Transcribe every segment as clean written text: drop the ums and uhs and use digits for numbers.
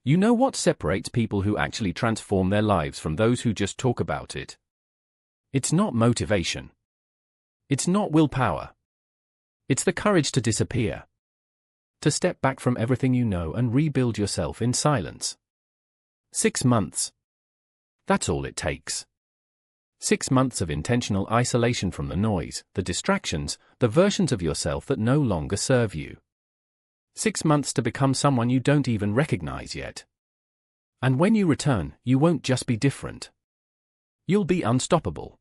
You know what separates people who actually transform their lives from those who just talk about it? It's not motivation. It's not willpower. It's the courage to disappear. To step back from everything you know and rebuild yourself in silence. 6 months. That's all it takes. 6 months of intentional isolation from the noise, the distractions, the versions of yourself that no longer serve you. 6 months to become someone you don't even recognize yet. And when you return, you won't just be different. You'll be unstoppable.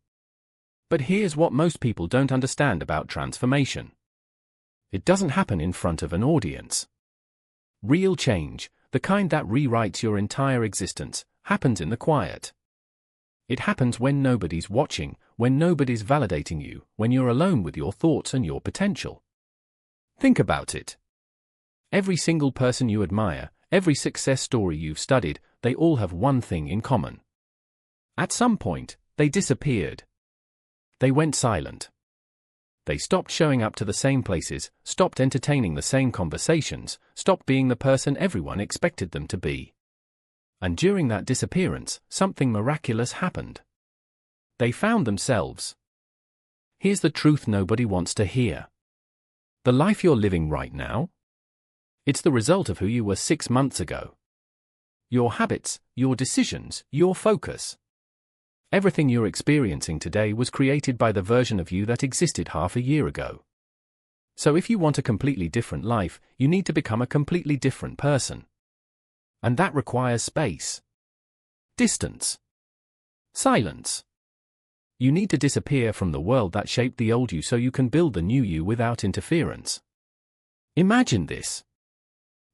But here's what most people don't understand about transformation. It doesn't happen in front of an audience. Real change, the kind that rewrites your entire existence, happens in the quiet. It happens when nobody's watching, when nobody's validating you, when you're alone with your thoughts and your potential. Think about it. Every single person you admire, every success story you've studied, they all have one thing in common. At some point, they disappeared. They went silent. They stopped showing up to the same places, stopped entertaining the same conversations, stopped being the person everyone expected them to be. And during that disappearance, something miraculous happened. They found themselves. Here's the truth nobody wants to hear. The life you're living right now? It's the result of who you were 6 months ago. Your habits, your decisions, your focus. Everything you're experiencing today was created by the version of you that existed half a year ago. So if you want a completely different life, you need to become a completely different person. And that requires space, distance, silence. You need to disappear from the world that shaped the old you so you can build the new you without interference. Imagine this.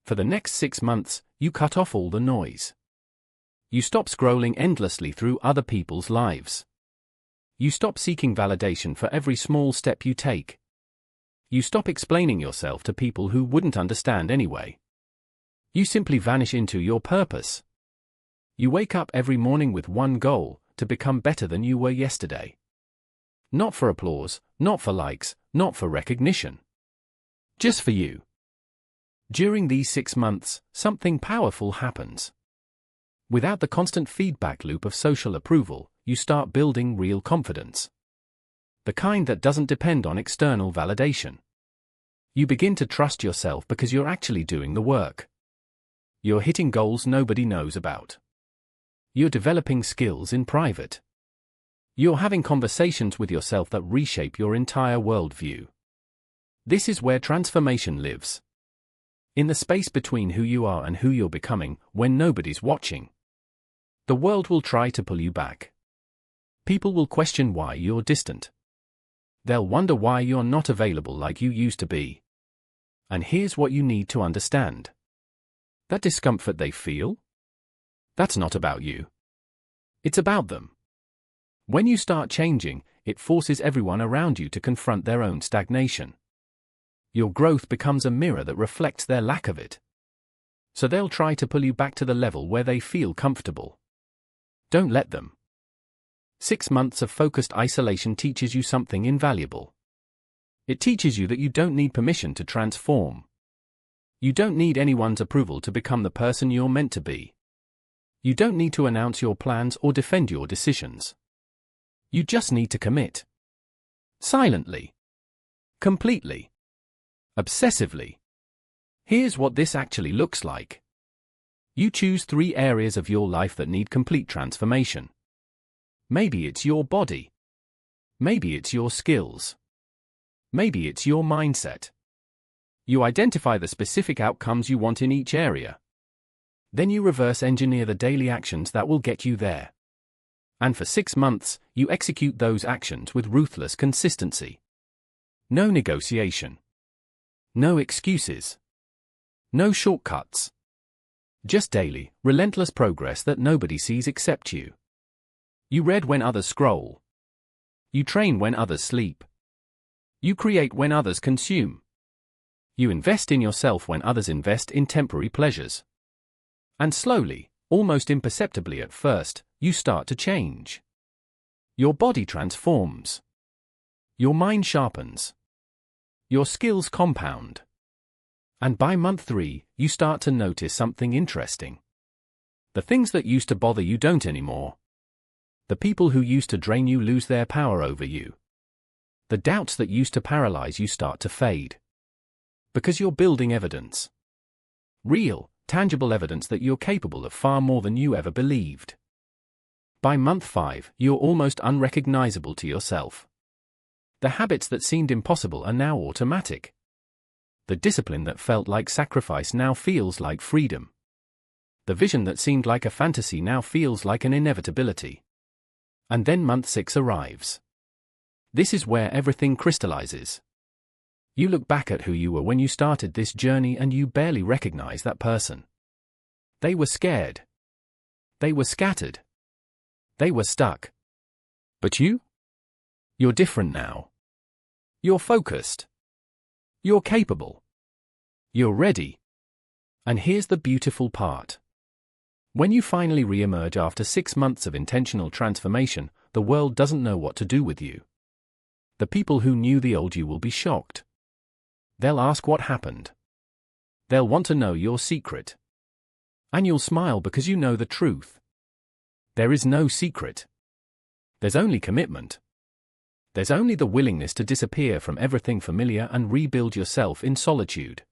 For the next 6 months, you cut off all the noise. You stop scrolling endlessly through other people's lives. You stop seeking validation for every small step you take. You stop explaining yourself to people who wouldn't understand anyway. You simply vanish into your purpose. You wake up every morning with one goal, to become better than you were yesterday. Not for applause, not for likes, not for recognition. Just for you. During these 6 months, something powerful happens. Without the constant feedback loop of social approval, you start building real confidence. The kind that doesn't depend on external validation. You begin to trust yourself because you're actually doing the work. You're hitting goals nobody knows about. You're developing skills in private. You're having conversations with yourself that reshape your entire worldview. This is where transformation lives. In the space between who you are and who you're becoming, when nobody's watching. The world will try to pull you back. People will question why you're distant. They'll wonder why you're not available like you used to be. And here's what you need to understand. That discomfort they feel? That's not about you. It's about them. When you start changing, it forces everyone around you to confront their own stagnation. Your growth becomes a mirror that reflects their lack of it. So they'll try to pull you back to the level where they feel comfortable. Don't let them. 6 months of focused isolation teaches you something invaluable. It teaches you that you don't need permission to transform. You don't need anyone's approval to become the person you're meant to be. You don't need to announce your plans or defend your decisions. You just need to commit. Silently. Completely. Obsessively. Here's what this actually looks like. You choose 3 areas of your life that need complete transformation. Maybe it's your body. Maybe it's your skills. Maybe it's your mindset. You identify the specific outcomes you want in each area. Then you reverse engineer the daily actions that will get you there. And for 6 months, you execute those actions with ruthless consistency. No negotiation. No excuses. No shortcuts. Just daily, relentless progress that nobody sees except you. You read when others scroll. You train when others sleep. You create when others consume. You invest in yourself when others invest in temporary pleasures. And slowly, almost imperceptibly at first, you start to change. Your body transforms. Your mind sharpens. Your skills compound. And by month 3, you start to notice something interesting. The things that used to bother you don't anymore. The people who used to drain you lose their power over you. The doubts that used to paralyze you start to fade. Because you're building evidence. Real, tangible evidence that you're capable of far more than you ever believed. By month 5, you're almost unrecognizable to yourself. The habits that seemed impossible are now automatic. The discipline that felt like sacrifice now feels like freedom. The vision that seemed like a fantasy now feels like an inevitability. And then month 6 arrives. This is where everything crystallizes. You look back at who you were when you started this journey and you barely recognize that person. They were scared. They were scattered. They were stuck. But you? You're different now. You're focused. You're capable. You're ready. And here's the beautiful part. When you finally re-emerge after 6 months of intentional transformation, the world doesn't know what to do with you. The people who knew the old you will be shocked. They'll ask what happened. They'll want to know your secret. And you'll smile because you know the truth. There is no secret. There's only commitment. There's only the willingness to disappear from everything familiar and rebuild yourself in solitude.